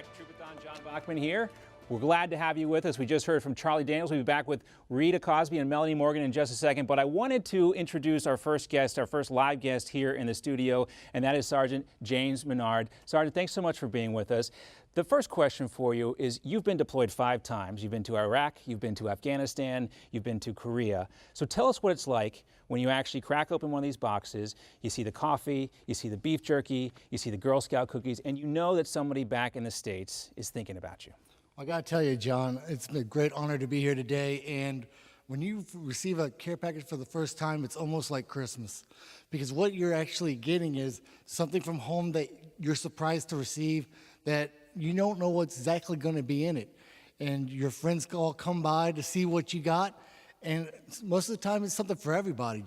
back to Troopathon. John Bachman here. We're glad to have you with us. We just heard from Charlie Daniels. We'll be back with Rita Cosby and Melanie Morgan in just a second. But I wanted to introduce our first guest, our first live guest here in the studio, and that is Sergeant James Menard. Sergeant, thanks so much for being with us. The first question for you is, you've been deployed 5 times. You've been to Iraq, you've been to Afghanistan, you've been to Korea. So tell us what it's like when you actually crack open one of these boxes, you see the coffee, you see the beef jerky, you see the Girl Scout cookies, and you know that somebody back in the States is thinking about you. I got to tell you, John, it's a great honor to be here today. And when you receive a care package for the first time, it's almost like Christmas. Because what you're actually getting is something from home that you're surprised to receive, that you don't know what's exactly going to be in it. And your friends all come by to see what you got. And most of the time, it's something for everybody.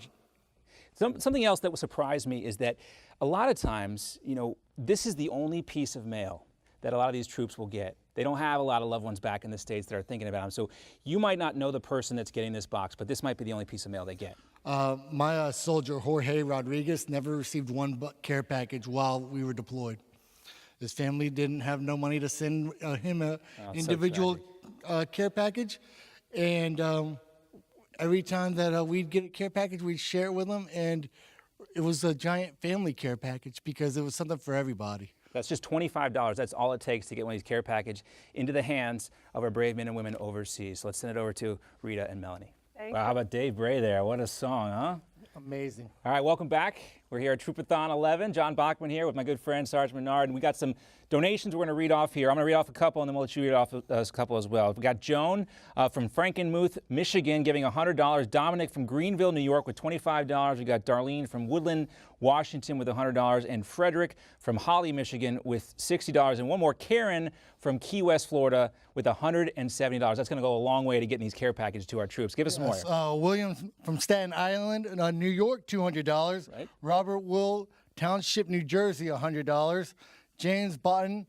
Something else that would surprise me is that a lot of times, you know, this is the only piece of mail that a lot of these troops will get. They don't have a lot of loved ones back in the States that are thinking about them. So you might not know the person that's getting this box, but this might be the only piece of mail they get. My soldier, Jorge Rodriguez, never received one care package while we were deployed. His family didn't have no money to send him an individual care package. And every time that we'd get a care package, we'd share it with him. And it was a giant family care package because it was something for everybody. That's just $25. That's all it takes to get one of these care packages into the hands of our brave men and women overseas. So let's send it over to Rita and Melanie. Wow, how about Dave Bray there? What a song, huh? Amazing. All right, welcome back. We're here at Troopathon 11. John Bachman here with my good friend Sergeant Menard, and we got some donations we're going to read off here. I'm going to read off a couple, and then we'll let you read off a couple as well. We got Joan from Frankenmuth, Michigan, giving $100. Dominic from Greenville, New York, with $25. We got Darlene from Woodland, Washington, with $100, and Frederick from Holly, Michigan, with $60. And one more, Karen from Key West, Florida, with $170. That's going to go a long way to getting these care packages to our troops. Give us some more. William from Staten Island, New York, $200. Right. Robert Will, Township, New Jersey, $100. James Botten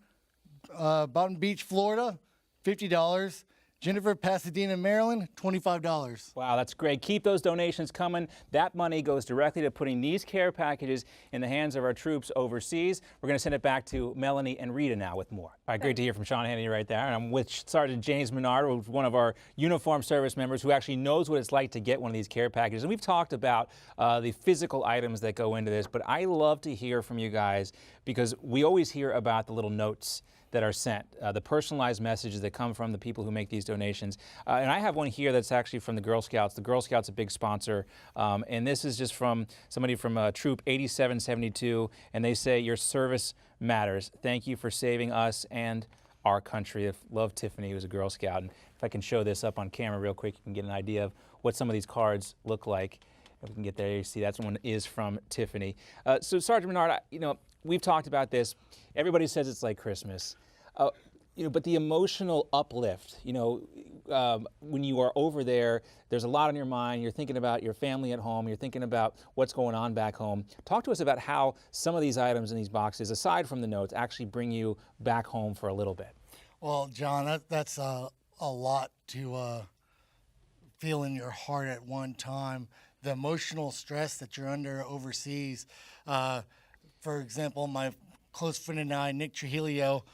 Beach, Florida, $50. Jennifer, Pasadena, Maryland, $25. Wow, that's great. Keep those donations coming. That money goes directly to putting these care packages in the hands of our troops overseas. We're going to send it back to Melanie and Rita now with more. All right, great to hear from Sean Hannity right there. And I'm with Sergeant James Menard, who's one of our uniformed service members who actually knows what it's like to get one of these care packages. And we've talked about the physical items that go into this, but I love to hear from you guys because we always hear about the little notes that are sent, the personalized messages that come from the people who make these donations. And I have one here that's actually from the Girl Scouts. The Girl Scouts a big sponsor. And this is just from somebody from Troop 8772. And they say, your service matters. Thank you for saving us and our country. I love Tiffany, who's a Girl Scout. And if I can show this up on camera real quick, you can get an idea of what some of these cards look like. If we can get there, you see that one is from Tiffany. So Sergeant Menard, you know, we've talked about this. Everybody says it's like Christmas. You know, but the emotional uplift, you know, when you are over there, there's a lot on your mind. You're thinking about your family at home. You're thinking about what's going on back home. Talk to us about how some of these items in these boxes, aside from the notes, actually bring you back home for a little bit. Well, John, that's a lot to feel in your heart at one time. The emotional stress that you're under overseas. For example, my close friend and I, Nick Trujillo,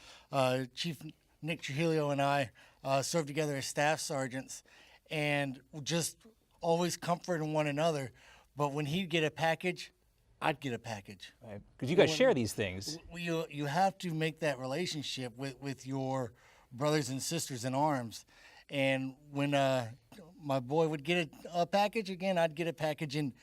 Chief Nick Trujillo and I served together as staff sergeants and just always comforting one another. But when he'd get a package, I'd get a package. Right. Because you guys share these things. You have to make that relationship with your brothers and sisters in arms. And when my boy would get a package, again, I'd get a package. And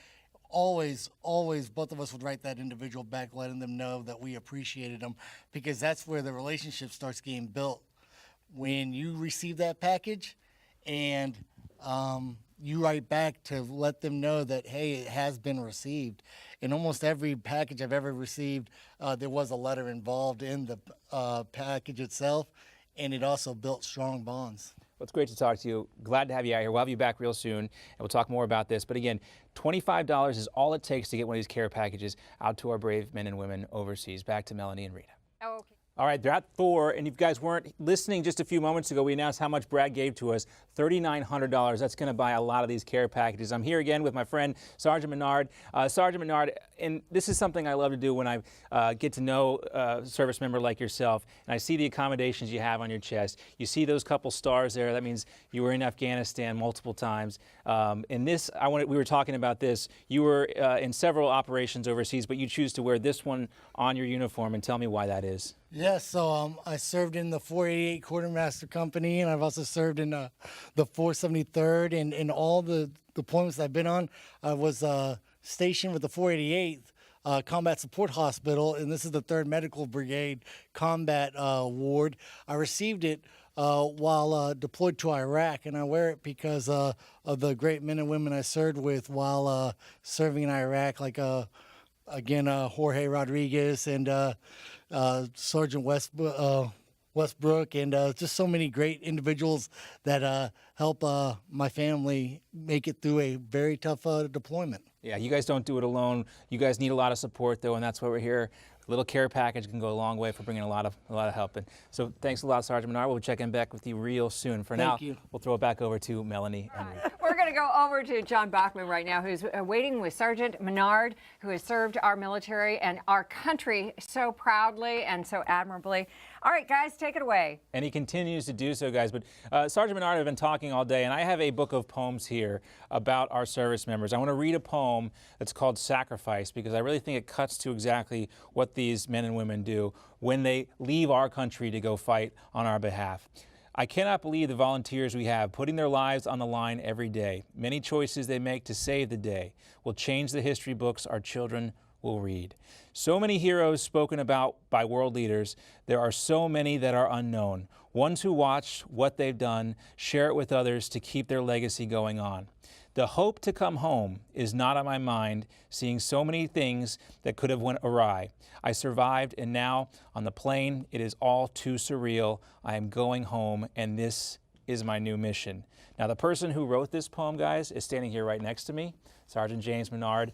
always, both of us would write that individual back, letting them know that we appreciated them, because that's where the relationship starts getting built. When you receive that package and you write back to let them know that, hey, it has been received. In almost every package I've ever received, there was a letter involved in the package itself, and it also built strong bonds. Well, it's great to talk to you. Glad to have you out here. We'll have you back real soon, and we'll talk more about this. But again, $25 is all it takes to get one of these care packages out to our brave men and women overseas. Back to Melanie and Rita. Oh, okay. All right, they're at Thor, and if you guys weren't listening just a few moments ago, we announced how much Brad gave to us, $3,900. That's going to buy a lot of these care packages. I'm here again with my friend, Sergeant Menard. Sergeant Menard, and this is something I love to do when I get to know a service member like yourself, and I see the accommodations you have on your chest. You see those couple stars there. That means you were in Afghanistan multiple times. In this, we were talking about this. You were in several operations overseas, but you choose to wear this one on your uniform, and tell me why that is. Yes, so I served in the 488 Quartermaster Company, and I've also served in the 473rd, and in all the deployments I've been on, I was stationed with the 488th Combat Support Hospital, and this is the 3rd Medical Brigade Combat Ward. I received it while deployed to Iraq, and I wear it because of the great men and women I served with while serving in Iraq, like again, Jorge Rodriguez and Sergeant Westbrook, and just so many great individuals that help my family make it through a very tough deployment. Yeah, you guys don't do it alone. You guys need a lot of support, though, and that's why we're here. A little care package can go a long way for bringing a lot of help. And so thanks a lot, Sergeant Menard. We'll check in back with you real soon. For now, we'll throw it back over to Melanie and Reed. We're going to go over to John Bachman right now, who's waiting with Sergeant Menard, who has served our military and our country so proudly and so admirably. All right, guys, take it away. And he continues to do so, guys. But Sergeant Menard have been talking all day, and I have a book of poems here about our service members. I want to read a poem that's called Sacrifice, because I really think it cuts to exactly what these men and women do when they leave our country to go fight on our behalf. I cannot believe the volunteers we have putting their lives on the line every day. Many choices they make to save the day will change the history books our children will read. So many heroes spoken about by world leaders. There are so many that are unknown. Ones who watch what they've done, share it with others to keep their legacy going on. The hope to come home is not on my mind, seeing so many things that could have went awry. I survived, and now on the plane, it is all too surreal. I am going home, and this is my new mission. Now, the person who wrote this poem, guys, is standing here right next to me, Sergeant James Menard.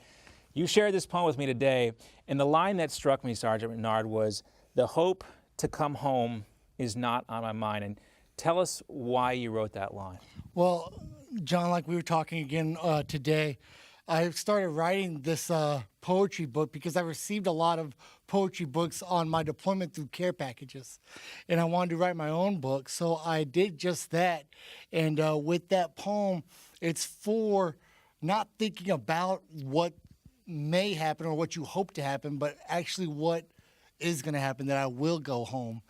You shared this poem with me today, and the line that struck me, Sergeant Menard, was, "The hope to come home is not on my mind." And tell us why you wrote that line. Well, John, like we were talking again today, I started writing this poetry book because I received a lot of poetry books on my deployment through care packages, and I wanted to write my own book, so I did just that. And with that poem, it's for not thinking about what may happen or what you hope to happen, but actually what is going to happen, that I will go home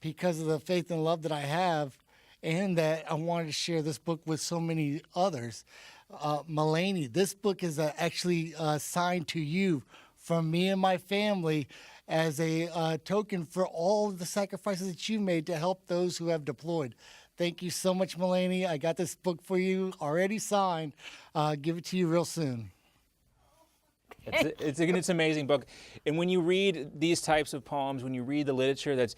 because of the faith and love that I have, and that I wanted to share this book with so many others. Melanie, this book is actually signed to you from me and my family as a token for all of the sacrifices that you made to help those who have deployed. Thank you so much, Melanie. I got this book for you already signed. Give it to you real soon. It's an amazing book. And when you read these types of poems, when you read the literature that's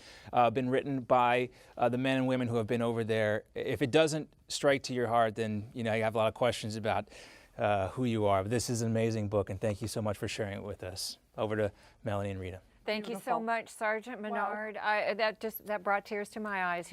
been written by the men and women who have been over there, if it doesn't strike to your heart, then you have a lot of questions about who you are. But this is an amazing book, and thank you so much for sharing it with us. Over to Melanie and Rita. Thank you so much, Sergeant Menard. That brought tears to my eyes.